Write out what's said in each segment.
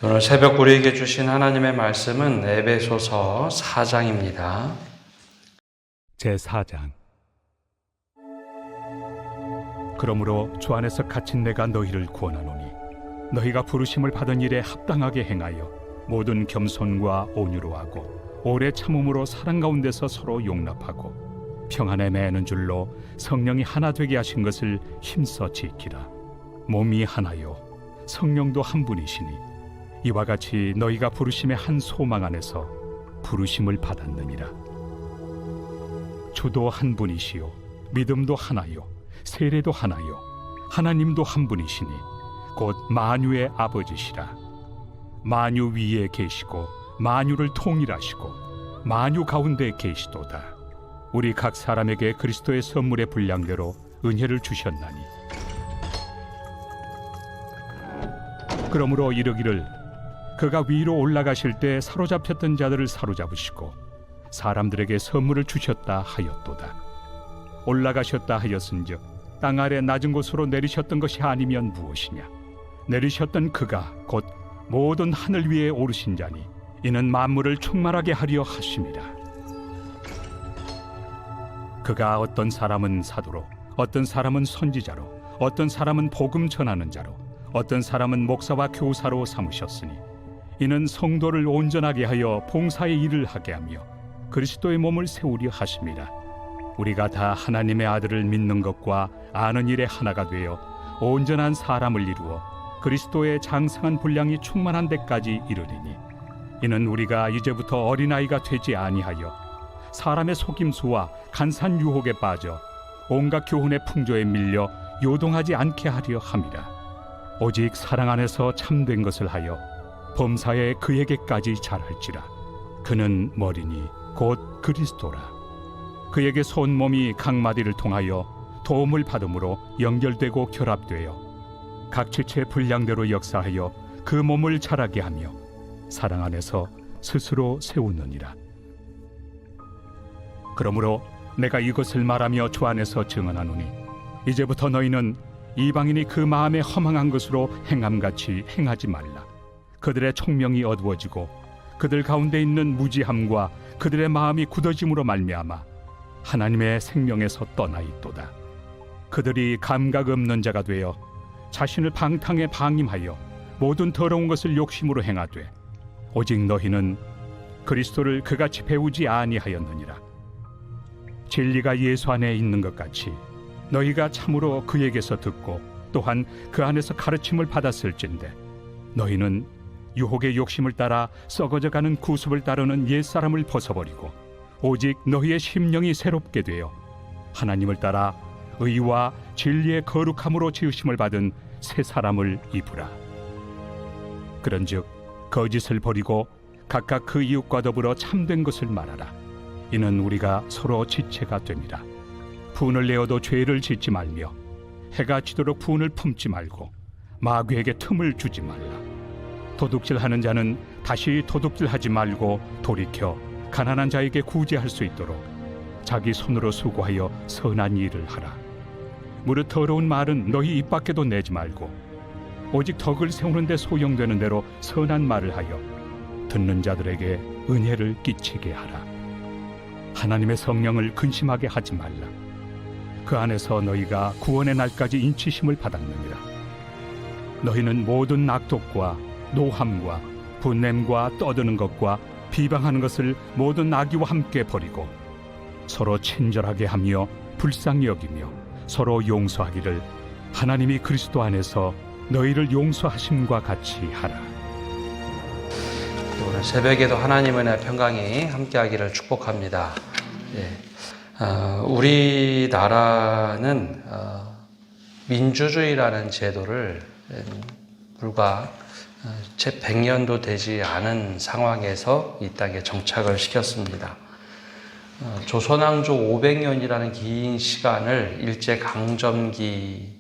오늘 새벽 우리에게 주신 하나님의 말씀은 에베소서 4장입니다. 제4장. 그러므로 주 안에서 갇힌 내가 너희를 구원하노니 너희가 부르심을 받은 일에 합당하게 행하여 모든 겸손과 온유로 하고 오래 참음으로 사랑 가운데서 서로 용납하고 평안에 매는 줄로 성령이 하나 되게 하신 것을 힘써 지키라. 몸이 하나요 성령도 한 분이시니 이와 같이 너희가 부르심의 한 소망 안에서 부르심을 받았느니라. 주도 한 분이시요 믿음도 하나요 세례도 하나요 하나님도 한 분이시니 곧 만유의 아버지시라. 만유 위에 계시고 만유를 통일하시고 만유 가운데 계시도다. 우리 각 사람에게 그리스도의 선물의 분량대로 은혜를 주셨나니 그러므로 이르기를 그가 위로 올라가실 때 사로잡혔던 자들을 사로잡으시고 사람들에게 선물을 주셨다 하였도다. 올라가셨다 하였은즉 땅 아래 낮은 곳으로 내리셨던 것이 아니면 무엇이냐. 내리셨던 그가 곧 모든 하늘 위에 오르신 자니 이는 만물을 충만하게 하려 하심이라. 그가 어떤 사람은 사도로 어떤 사람은 선지자로 어떤 사람은 복음 전하는 자로 어떤 사람은 목사와 교사로 삼으셨으니 이는 성도를 온전하게 하여 봉사의 일을 하게 하며 그리스도의 몸을 세우려 하심이라. 우리가 다 하나님의 아들을 믿는 것과 아는 일에 하나가 되어 온전한 사람을 이루어 그리스도의 장성한 분량이 충만한 데까지 이르리니 이는 우리가 이제부터 어린아이가 되지 아니하여 사람의 속임수와 간산 유혹에 빠져 온갖 교훈의 풍조에 밀려 요동하지 않게 하려 함이라. 오직 사랑 안에서 참된 것을 하여 범사에 그에게까지 잘할지라. 그는 머리니 곧 그리스도라. 그에게 온 몸이 각 마디를 통하여 도움을 받음으로 연결되고 결합되어 각 지체의 분량대로 역사하여 그 몸을 자라게 하며 사랑 안에서 스스로 세우느니라. 그러므로 내가 이것을 말하며 주 안에서 증언하노니 이제부터 너희는 이방인이 그 마음에 허망한 것으로 행함같이 행하지 말라. 그들의 총명이 어두워지고 그들 가운데 있는 무지함과 그들의 마음이 굳어짐으로 말미암아 하나님의 생명에서 떠나 있도다. 그들이 감각 없는 자가 되어 자신을 방탕에 방임하여 모든 더러운 것을 욕심으로 행하되 오직 너희는 그리스도를 그같이 배우지 아니하였느니라. 진리가 예수 안에 있는 것 같이 너희가 참으로 그에게서 듣고 또한 그 안에서 가르침을 받았을진데 너희는 유혹의 욕심을 따라 썩어져가는 구습을 따르는 옛사람을 벗어버리고 오직 너희의 심령이 새롭게 되어 하나님을 따라 의와 진리의 거룩함으로 지으심을 받은 새 사람을 입으라. 그런즉 거짓을 버리고 각각 그 이웃과 더불어 참된 것을 말하라. 이는 우리가 서로 지체가 됨이라. 분을 내어도 죄를 짓지 말며 해가 지도록 분을 품지 말고 마귀에게 틈을 주지 말라. 도둑질하는 자는 다시 도둑질하지 말고 돌이켜 가난한 자에게 구제할 수 있도록 자기 손으로 수고하여 선한 일을 하라. 무릇 더러운 말은 너희 입 밖에도 내지 말고 오직 덕을 세우는 데 소용되는 대로 선한 말을 하여 듣는 자들에게 은혜를 끼치게 하라. 하나님의 성령을 근심하게 하지 말라. 그 안에서 너희가 구원의 날까지 인치심을 받았느니라. 너희는 모든 악독과 노함과 분냄과 떠드는 것과 비방하는 것을 모든 악의와 함께 버리고 서로 친절하게 하며 불쌍히 여기며 서로 용서하기를 하나님이 그리스도 안에서 너희를 용서하심과 같이 하라. 오늘 새벽에도 하나님 은혜 평강이 함께하기를 축복합니다. 우리나라는 민주주의라는 제도를 불과 채 100년도 되지 않은 상황에서 이 땅에 정착을 시켰습니다. 조선왕조 500년이라는 긴 시간을 일제강점기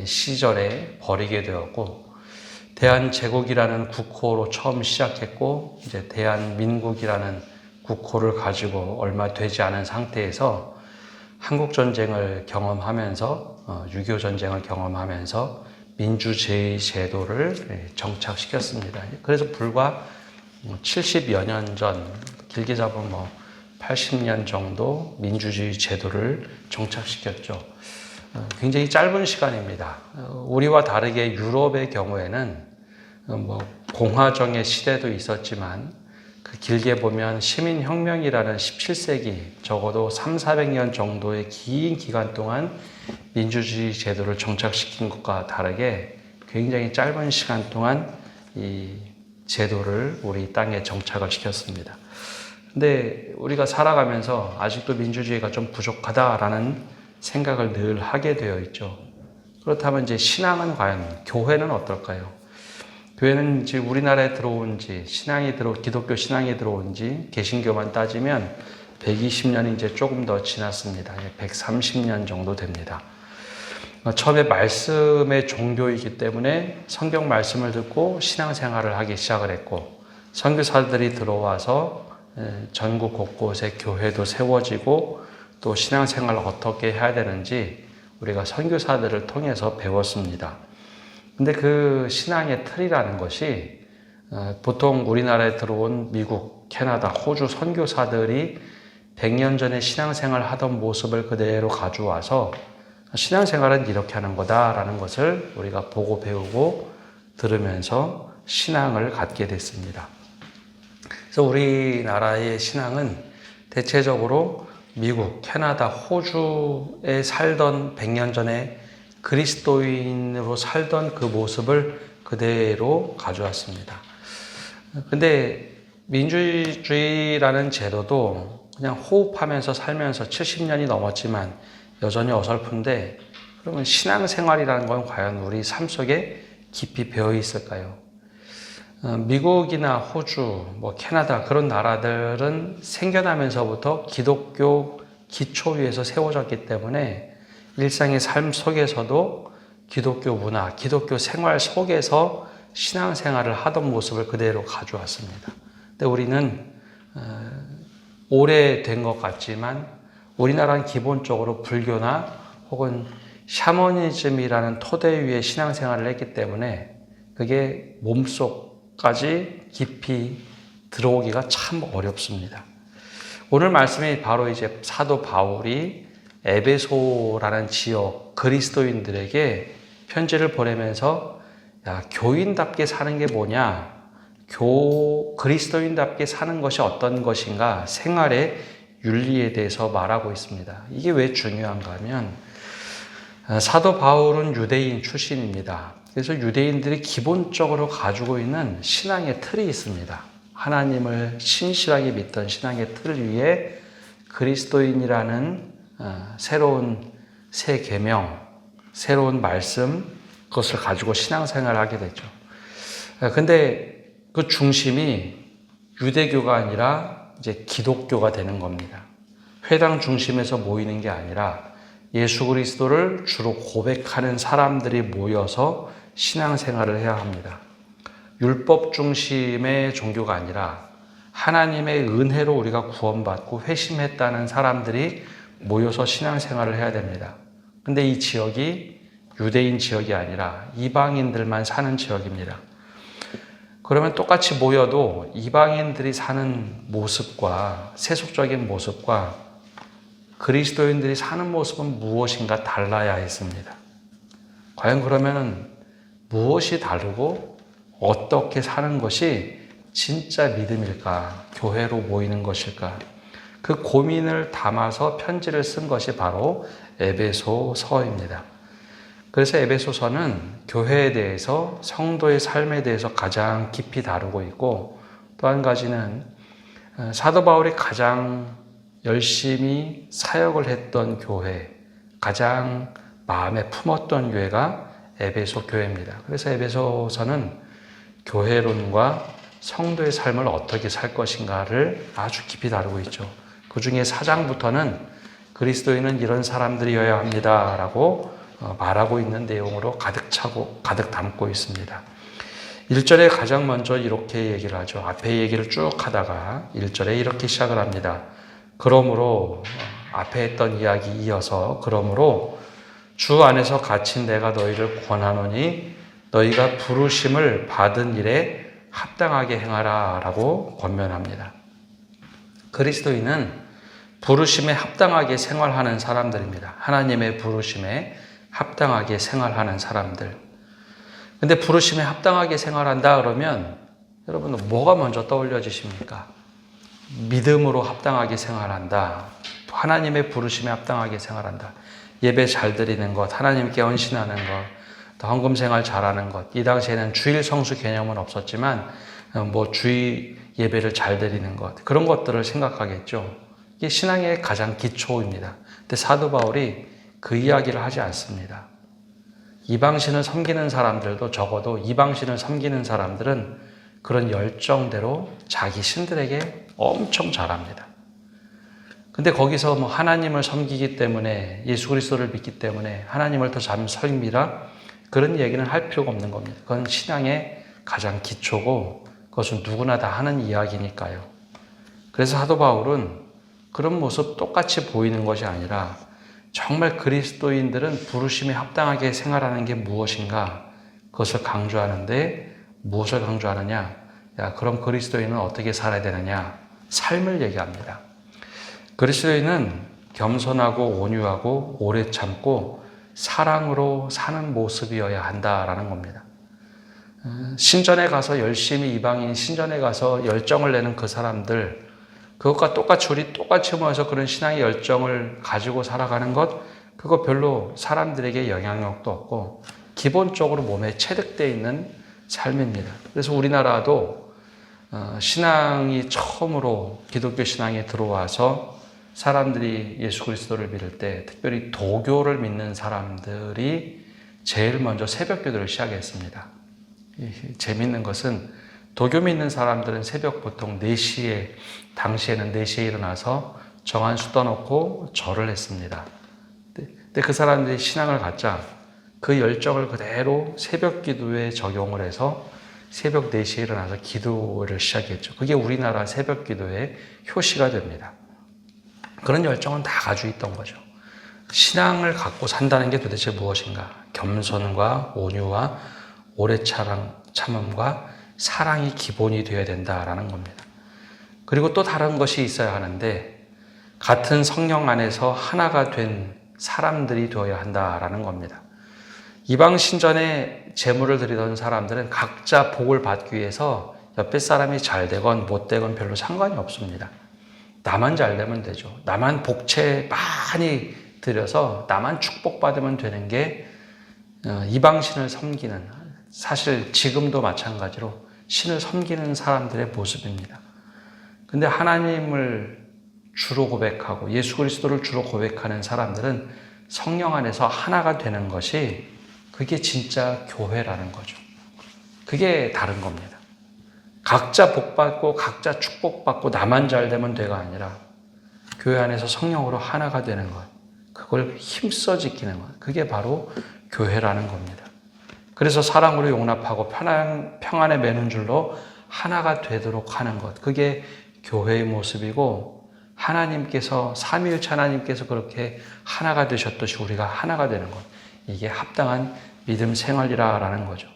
시절에 버리게 되었고 대한제국이라는 국호로 처음 시작했고 이제 대한민국이라는 국호를 가지고 얼마 되지 않은 상태에서 한국전쟁을 경험하면서 6.25 전쟁을 경험하면서 민주주의 제도를 정착시켰습니다. 그래서 불과 70여 년 전, 길게 잡으면 80년 정도 민주주의 제도를 정착시켰죠. 굉장히 짧은 시간입니다. 우리와 다르게 유럽의 경우에는 공화정의 시대도 있었지만 그 길게 보면 시민혁명이라는 17세기 적어도 300~400년 정도의 긴 기간 동안 민주주의 제도를 정착시킨 것과 다르게 굉장히 짧은 시간 동안 이 제도를 우리 땅에 정착을 시켰습니다. 근데 우리가 살아가면서 아직도 민주주의가 좀 부족하다라는 생각을 늘 하게 되어 있죠. 그렇다면 이제 신앙은 과연, 교회는 어떨까요? 교회는 이제 우리나라에 들어온 지, 기독교 신앙이 들어온 지 개신교만 따지면 120년이 이제 조금 더 지났습니다. 130년 정도 됩니다. 처음에 말씀의 종교이기 때문에 성경 말씀을 듣고 신앙생활을 하기 시작을 했고, 선교사들이 들어와서 전국 곳곳에 교회도 세워지고 또 신앙생활을 어떻게 해야 되는지 우리가 선교사들을 통해서 배웠습니다. 근데 그 신앙의 틀이라는 것이 보통 우리나라에 들어온 미국, 캐나다, 호주 선교사들이 100년 전에 신앙생활을 하던 모습을 그대로 가져와서 신앙생활은 이렇게 하는 거다라는 것을 우리가 보고 배우고 들으면서 신앙을 갖게 됐습니다. 그래서 우리나라의 신앙은 대체적으로 미국, 캐나다, 호주에 살던 100년 전에 그리스도인으로 살던 그 모습을 그대로 가져왔습니다. 근데 민주주의라는 제도도 그냥 호흡하면서 살면서 70년이 넘었지만 여전히 어설픈데, 그러면 신앙생활이라는 건 과연 우리 삶 속에 깊이 배어 있을까요? 미국이나 호주, 캐나다 그런 나라들은 생겨나면서부터 기독교 기초 위에서 세워졌기 때문에 일상의 삶 속에서도 기독교 문화, 기독교 생활 속에서 신앙생활을 하던 모습을 그대로 가져왔습니다. 근데 우리는 오래된 것 같지만 우리나라는 기본적으로 불교나 혹은 샤머니즘이라는 토대 위에 신앙생활을 했기 때문에 그게 몸속까지 깊이 들어오기가 참 어렵습니다. 오늘 말씀이 바로 이제 사도 바울이 에베소라는 지역 그리스도인들에게 편지를 보내면서 교인답게 사는 게 뭐냐, 그리스도인답게 사는 것이 어떤 것인가, 생활의 윤리에 대해서 말하고 있습니다. 이게 왜 중요한가 하면 사도 바울은 유대인 출신입니다. 그래서 유대인들이 기본적으로 가지고 있는 신앙의 틀이 있습니다. 하나님을 신실하게 믿던 신앙의 틀 위에 그리스도인이라는 새로운 새 계명, 새로운 말씀, 그것을 가지고 신앙생활을 하게 되죠. 근데 그 중심이 유대교가 아니라 이제 기독교가 되는 겁니다. 회당 중심에서 모이는 게 아니라 예수 그리스도를 주로 고백하는 사람들이 모여서 신앙생활을 해야 합니다. 율법 중심의 종교가 아니라 하나님의 은혜로 우리가 구원받고 회심했다는 사람들이 모여서 신앙생활을 해야 됩니다. 근데 이 지역이 유대인 지역이 아니라 이방인들만 사는 지역입니다. 그러면 똑같이 모여도 이방인들이 사는 모습과 세속적인 모습과 그리스도인들이 사는 모습은 무엇인가 달라야 했습니다. 과연 그러면 무엇이 다르고 어떻게 사는 것이 진짜 믿음일까? 교회로 모이는 것일까? 그 고민을 담아서 편지를 쓴 것이 바로 에베소서입니다. 그래서 에베소서는 교회에 대해서, 성도의 삶에 대해서 가장 깊이 다루고 있고, 또 한 가지는 사도 바울이 가장 열심히 사역을 했던 교회, 가장 마음에 품었던 교회가 에베소 교회입니다. 그래서 에베소서는 교회론과 성도의 삶을 어떻게 살 것인가를 아주 깊이 다루고 있죠. 그 중에 4장부터는 그리스도인은 이런 사람들이어야 합니다라고 말하고 있는 내용으로 가득 담고 있습니다. 1절에 가장 먼저 이렇게 얘기를 하죠. 앞에 얘기를 쭉 하다가 1절에 이렇게 시작을 합니다. 그러므로 앞에 했던 이야기 이어서 그러므로 주 안에서 갇힌 내가 너희를 권하노니 너희가 부르심을 받은 일에 합당하게 행하라 라고 권면합니다. 그리스도인은 부르심에 합당하게 생활하는 사람들입니다. 하나님의 부르심에 합당하게 생활하는 사람들. 근데 부르심에 합당하게 생활한다 그러면 여러분 뭐가 먼저 떠올려지십니까? 믿음으로 합당하게 생활한다. 하나님의 부르심에 합당하게 생활한다. 예배 잘 드리는 것, 하나님께 헌신하는 것, 또 헌금 생활 잘하는 것. 이 당시에는 주일 성수 개념은 없었지만 주일 예배를 잘 드리는 것, 그런 것들을 생각하겠죠. 이게 신앙의 가장 기초입니다. 근데 사도 바울이 그 이야기를 하지 않습니다. 이방신을 섬기는 사람들도 적어도 이방신을 섬기는 사람들은 그런 열정대로 자기 신들에게 엄청 잘합니다. 근데 거기서 하나님을 섬기기 때문에 예수 그리스도를 믿기 때문에 하나님을 더 잘 섬기라 그런 얘기는 할 필요가 없는 겁니다. 그건 신앙의 가장 기초고 그것은 누구나 다 하는 이야기니까요. 그래서 사도 바울은 그런 모습 똑같이 보이는 것이 아니라 정말 그리스도인들은 부르심에 합당하게 생활하는 게 무엇인가 그것을 강조하는데 무엇을 강조하느냐? 그럼 그리스도인은 어떻게 살아야 되느냐? 삶을 얘기합니다. 그리스도인은 겸손하고 온유하고 오래 참고 사랑으로 사는 모습이어야 한다라는 겁니다. 신전에 가서 열심히 이방인 신전에 가서 열정을 내는 그 사람들 그것과 똑같이 우리 똑같이 모여서 그런 신앙의 열정을 가지고 살아가는 것 그거 별로 사람들에게 영향력도 없고 기본적으로 몸에 체득되어 있는 삶입니다. 그래서 우리나라도 신앙이 처음으로 기독교 신앙에 들어와서 사람들이 예수 그리스도를 믿을 때 특별히 도교를 믿는 사람들이 제일 먼저 새벽기도를 시작했습니다. 재밌는 것은 도교 믿는 사람들은 새벽 보통 4시에 당시에는 4시에 일어나서 정한수 떠놓고 절을 했습니다. 근데 그 사람들이 신앙을 갖자 그 열정을 그대로 새벽 기도에 적용을 해서 새벽 4시에 일어나서 기도를 시작했죠. 그게 우리나라 새벽 기도의 효시가 됩니다. 그런 열정은 다 가지고 있던 거죠. 신앙을 갖고 산다는 게 도대체 무엇인가? 겸손과 온유와 오래 참음과 사랑이 기본이 되어야 된다라는 겁니다. 그리고 또 다른 것이 있어야 하는데 같은 성령 안에서 하나가 된 사람들이 되어야 한다라는 겁니다. 이방 신전에 제물을 드리던 사람들은 각자 복을 받기 위해서 옆에 사람이 잘 되건 못 되건 별로 상관이 없습니다. 나만 잘 되면 되죠. 나만 복채 많이 드려서 나만 축복받으면 되는 게 이방 신을 섬기는 사실 지금도 마찬가지로 신을 섬기는 사람들의 모습입니다. 근데 하나님을 주로 고백하고 예수 그리스도를 주로 고백하는 사람들은 성령 안에서 하나가 되는 것이 그게 진짜 교회라는 거죠. 그게 다른 겁니다. 각자 복받고 각자 축복받고 나만 잘 되면 돼가 아니라 교회 안에서 성령으로 하나가 되는 것, 그걸 힘써 지키는 것, 그게 바로 교회라는 겁니다. 그래서 사랑으로 용납하고 평안에 매는 줄로 하나가 되도록 하는 것, 그게 교회의 모습이고 하나님께서 삼위일체 하나님께서 그렇게 하나가 되셨듯이 우리가 하나가 되는 것, 이게 합당한 믿음 생활이라는 거죠.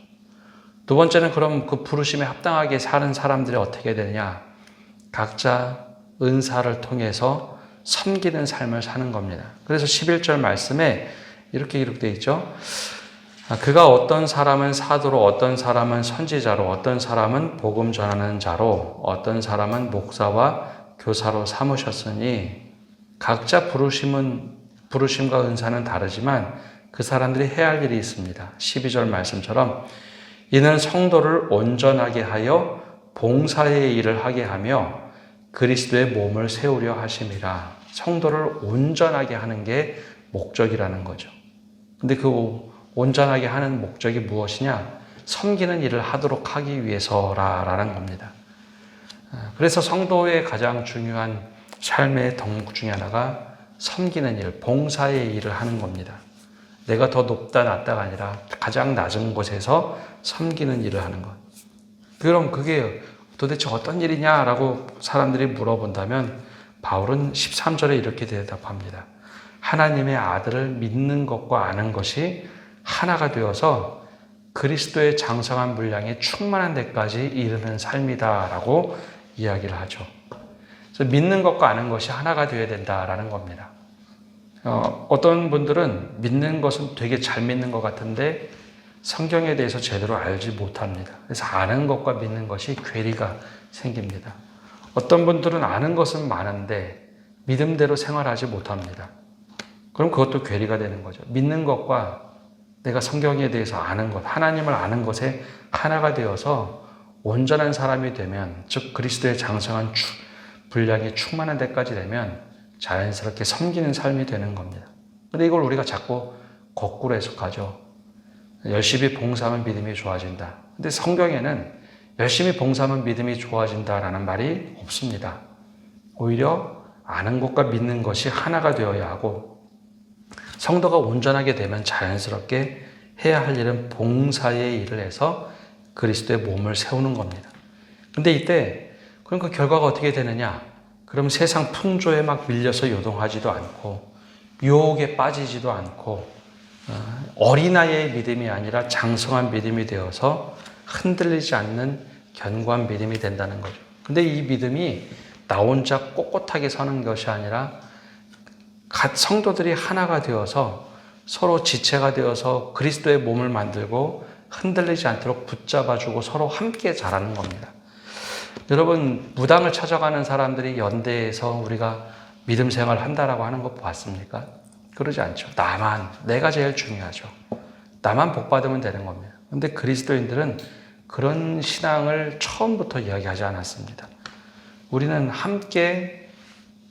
두 번째는 그럼 그 부르심에 합당하게 사는 사람들이 어떻게 되느냐? 각자 은사를 통해서 섬기는 삶을 사는 겁니다. 그래서 11절 말씀에 이렇게 기록되어 있죠. 그가 어떤 사람은 사도로, 어떤 사람은 선지자로, 어떤 사람은 복음 전하는 자로, 어떤 사람은 목사와 교사로 삼으셨으니 각자 부르심과 은사는 다르지만 그 사람들이 해야 할 일이 있습니다. 12절 말씀처럼 이는 성도를 온전하게 하여 봉사의 일을 하게 하며 그리스도의 몸을 세우려 하심이라. 성도를 온전하게 하는 게 목적이라는 거죠. 근데 그 온전하게 하는 목적이 무엇이냐? 섬기는 일을 하도록 하기 위해서라는 겁니다. 그래서 성도의 가장 중요한 삶의 덕목 중에 하나가 섬기는 일, 봉사의 일을 하는 겁니다. 내가 더 높다 낮다가 아니라 가장 낮은 곳에서 섬기는 일을 하는 것. 그럼 그게 도대체 어떤 일이냐라고 사람들이 물어본다면 바울은 13절에 이렇게 대답합니다. 하나님의 아들을 믿는 것과 아는 것이 하나가 되어서 그리스도의 장성한 분량에 충만한 데까지 이르는 삶이다라고 이야기를 하죠. 그래서 믿는 것과 아는 것이 하나가 되어야 된다라는 겁니다. 어떤 분들은 믿는 것은 되게 잘 믿는 것 같은데 성경에 대해서 제대로 알지 못합니다. 그래서 아는 것과 믿는 것이 괴리가 생깁니다. 어떤 분들은 아는 것은 많은데 믿음대로 생활하지 못합니다. 그럼 그것도 괴리가 되는 거죠. 믿는 것과 내가 성경에 대해서 아는 것, 하나님을 아는 것에 하나가 되어서 온전한 사람이 되면, 즉 그리스도의 장성한 분량이 충만한 데까지 되면 자연스럽게 섬기는 삶이 되는 겁니다. 근데 이걸 우리가 자꾸 거꾸로 해석하죠. 열심히 봉사하면 믿음이 좋아진다. 근데 성경에는 열심히 봉사하면 믿음이 좋아진다라는 말이 없습니다. 오히려 아는 것과 믿는 것이 하나가 되어야 하고, 성도가 온전하게 되면 자연스럽게 해야 할 일은 봉사의 일을 해서 그리스도의 몸을 세우는 겁니다. 근데 이때 그럼 그 결과가 어떻게 되느냐? 그럼 세상 풍조에 막 밀려서 요동하지도 않고 유혹에 빠지지도 않고 어린아이의 믿음이 아니라 장성한 믿음이 되어서 흔들리지 않는 견고한 믿음이 된다는 거죠. 근데 이 믿음이 나 혼자 꼿꼿하게 서는 것이 아니라 성도들이 하나가 되어서 서로 지체가 되어서 그리스도의 몸을 만들고 흔들리지 않도록 붙잡아주고 서로 함께 자라는 겁니다. 여러분, 무당을 찾아가는 사람들이 연대에서 우리가 믿음 생활을 한다라고 하는 거 봤습니까? 그러지 않죠. 내가 제일 중요하죠. 나만 복 받으면 되는 겁니다. 근데 그리스도인들은 그런 신앙을 처음부터 이야기하지 않았습니다. 우리는 함께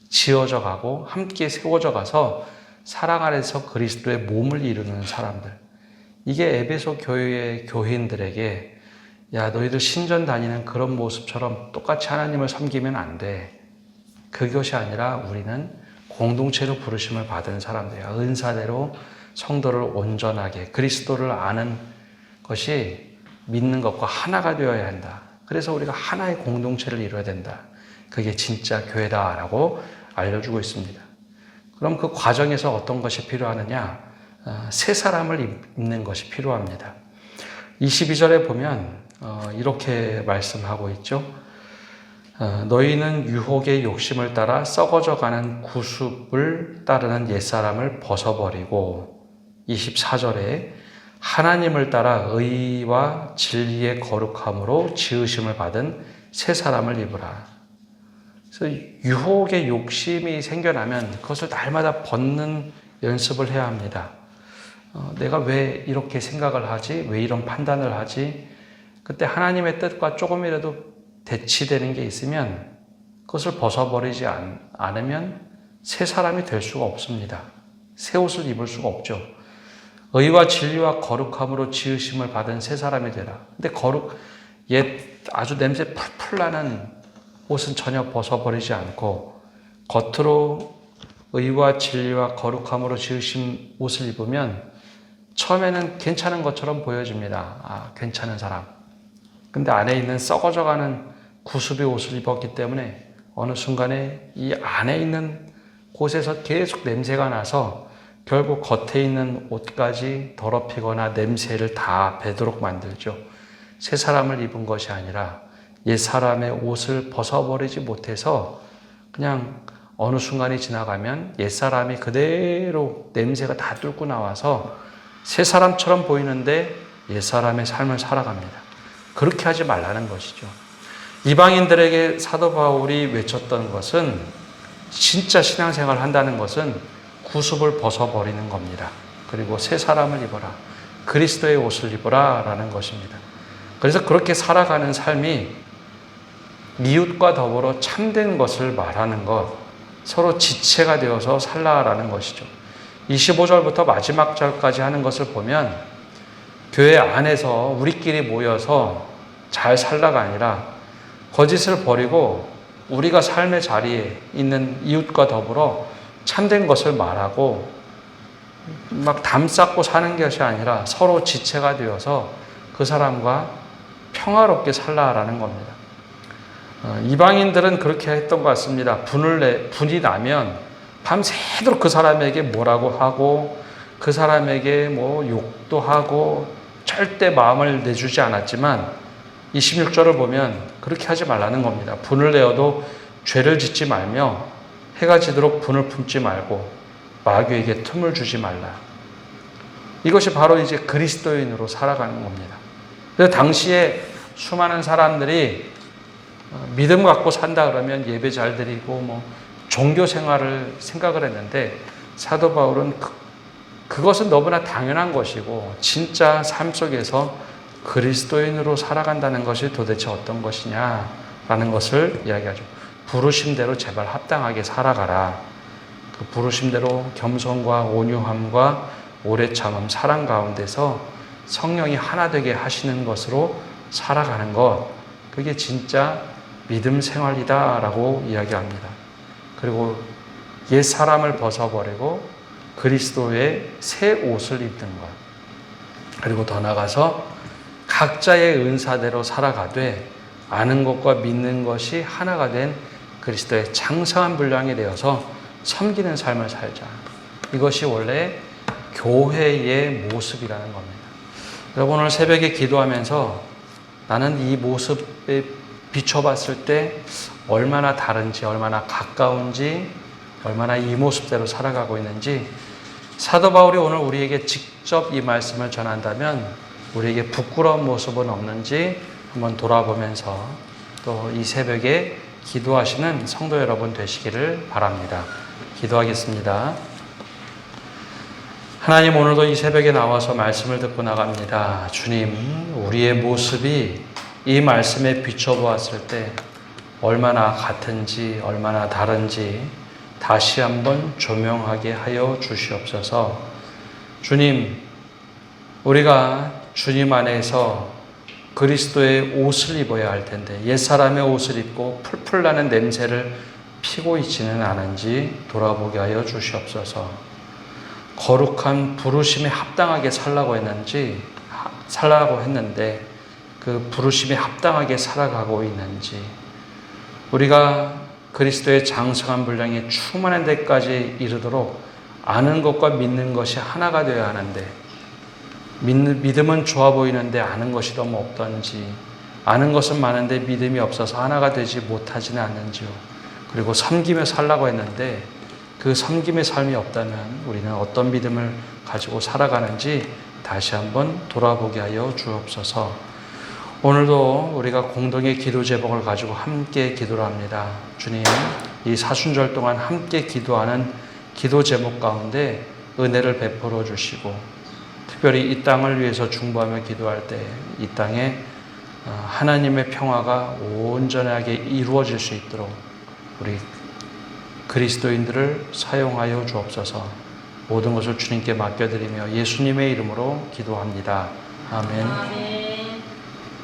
지어져 가고 함께 세워져 가서 사랑 안에서 그리스도의 몸을 이루는 사람들. 이게 에베소 교회의 교인들에게 야, 너희들 신전 다니는 그런 모습처럼 똑같이 하나님을 섬기면 안 돼. 그것이 아니라 우리는 공동체로 부르심을 받은 사람들이야. 은사대로 성도를 온전하게 그리스도를 아는 것이 믿는 것과 하나가 되어야 한다. 그래서 우리가 하나의 공동체를 이루어야 된다. 그게 진짜 교회다라고 알려주고 있습니다. 그럼 그 과정에서 어떤 것이 필요하느냐? 새 사람을 입는 것이 필요합니다. 22절에 보면 이렇게 말씀하고 있죠. 너희는 유혹의 욕심을 따라 썩어져가는 구습을 따르는 옛사람을 벗어버리고, 24절에 하나님을 따라 의와 진리의 거룩함으로 지으심을 받은 새 사람을 입으라. 그래서 유혹의 욕심이 생겨나면 그것을 날마다 벗는 연습을 해야 합니다. 내가 왜 이렇게 생각을 하지? 왜 이런 판단을 하지? 그때 하나님의 뜻과 조금이라도 대치되는 게 있으면 그것을 벗어버리지 않으면 새 사람이 될 수가 없습니다. 새 옷을 입을 수가 없죠. 의와 진리와 거룩함으로 지으심을 받은 새 사람이 되라. 근데 옛 아주 냄새 풀풀 나는 옷은 전혀 벗어버리지 않고 겉으로 의와 진리와 거룩함으로 지으신 옷을 입으면 처음에는 괜찮은 것처럼 보여집니다. 괜찮은 사람. 근데 안에 있는 썩어져가는 구습의 옷을 입었기 때문에 어느 순간에 이 안에 있는 곳에서 계속 냄새가 나서 결국 겉에 있는 옷까지 더럽히거나 냄새를 다 배도록 만들죠. 새 사람을 입은 것이 아니라 옛 사람의 옷을 벗어버리지 못해서 그냥 어느 순간이 지나가면 옛 사람이 그대로 냄새가 다 뚫고 나와서 새 사람처럼 보이는데 옛 사람의 삶을 살아갑니다. 그렇게 하지 말라는 것이죠. 이방인들에게 사도 바울이 외쳤던 것은, 진짜 신앙생활을 한다는 것은 구습을 벗어버리는 겁니다. 그리고 새 사람을 입어라. 그리스도의 옷을 입어라 라는 것입니다. 그래서 그렇게 살아가는 삶이 이웃과 더불어 참된 것을 말하는 것, 서로 지체가 되어서 살라라는 것이죠. 25절부터 마지막 절까지 하는 것을 보면 교회 안에서 우리끼리 모여서 잘 살라가 아니라 거짓을 버리고 우리가 삶의 자리에 있는 이웃과 더불어 참된 것을 말하고 막 담쌓고 사는 것이 아니라 서로 지체가 되어서 그 사람과 평화롭게 살라라는 겁니다. 이방인들은 그렇게 했던 것 같습니다. 분이 나면 밤새도록 그 사람에게 뭐라고 하고 그 사람에게 뭐 욕도 하고 절대 마음을 내주지 않았지만 26절을 보면 그렇게 하지 말라는 겁니다. 분을 내어도 죄를 짓지 말며 해가 지도록 분을 품지 말고 마귀에게 틈을 주지 말라. 이것이 바로 이제 그리스도인으로 살아가는 겁니다. 그래서 당시에 수많은 사람들이 믿음 갖고 산다 그러면 예배 잘 드리고 뭐 종교 생활을 생각을 했는데 사도 바울은 그것은 너무나 당연한 것이고 진짜 삶 속에서 그리스도인으로 살아간다는 것이 도대체 어떤 것이냐라는 것을 이야기하죠. 부르심대로 제발 합당하게 살아가라. 그 부르심대로 겸손과 온유함과 오래 참음, 사랑 가운데서 성령이 하나 되게 하시는 것으로 살아가는 것, 그게 진짜 믿음 생활이다라고 이야기합니다. 그리고 옛 사람을 벗어버리고 그리스도의 새 옷을 입는 것. 그리고 더 나아가서 각자의 은사대로 살아가되 아는 것과 믿는 것이 하나가 된 그리스도의 장성한 분량이 되어서 섬기는 삶을 살자. 이것이 원래 교회의 모습이라는 겁니다. 여러분 오늘 새벽에 기도하면서 나는 이 모습에 비춰봤을 때 얼마나 다른지, 얼마나 가까운지, 얼마나 이 모습대로 살아가고 있는지 사도 바울이 오늘 우리에게 직접 이 말씀을 전한다면 우리에게 부끄러운 모습은 없는지 한번 돌아보면서 또 이 새벽에 기도하시는 성도 여러분 되시기를 바랍니다. 기도하겠습니다. 하나님, 오늘도 이 새벽에 나와서 말씀을 듣고 나갑니다. 주님, 우리의 모습이 이 말씀에 비춰보았을 때 얼마나 같은지, 얼마나 다른지 다시 한번 조명하게 하여 주시옵소서. 주님, 우리가 주님 안에서 그리스도의 옷을 입어야 할 텐데 옛사람의 옷을 입고 풀풀 나는 냄새를 피고 있지는 않은지 돌아보게 하여 주시옵소서. 거룩한 부르심에 합당하게 살라고 했는데 그 부르심에 합당하게 살아가고 있는지, 우리가 그리스도의 장성한 분량에 충만한 데까지 이르도록 아는 것과 믿는 것이 하나가 되어야 하는데 믿음은 좋아 보이는데 아는 것이 너무 없던지, 아는 것은 많은데 믿음이 없어서 하나가 되지 못하지는 않는지요. 그리고 섬기며 살라고 했는데 그 섬김의 삶이 없다면 우리는 어떤 믿음을 가지고 살아가는지 다시 한번 돌아보게 하여 주옵소서. 오늘도 우리가 공동의 기도 제목을 가지고 함께 기도를 합니다. 주님, 이 사순절 동안 함께 기도하는 기도 제목 가운데 은혜를 베풀어 주시고, 특별히 이 땅을 위해서 중보하며 기도할 때 이 땅에 하나님의 평화가 온전하게 이루어질 수 있도록 우리 그리스도인들을 사용하여 주옵소서. 모든 것을 주님께 맡겨드리며 예수님의 이름으로 기도합니다. 아멘.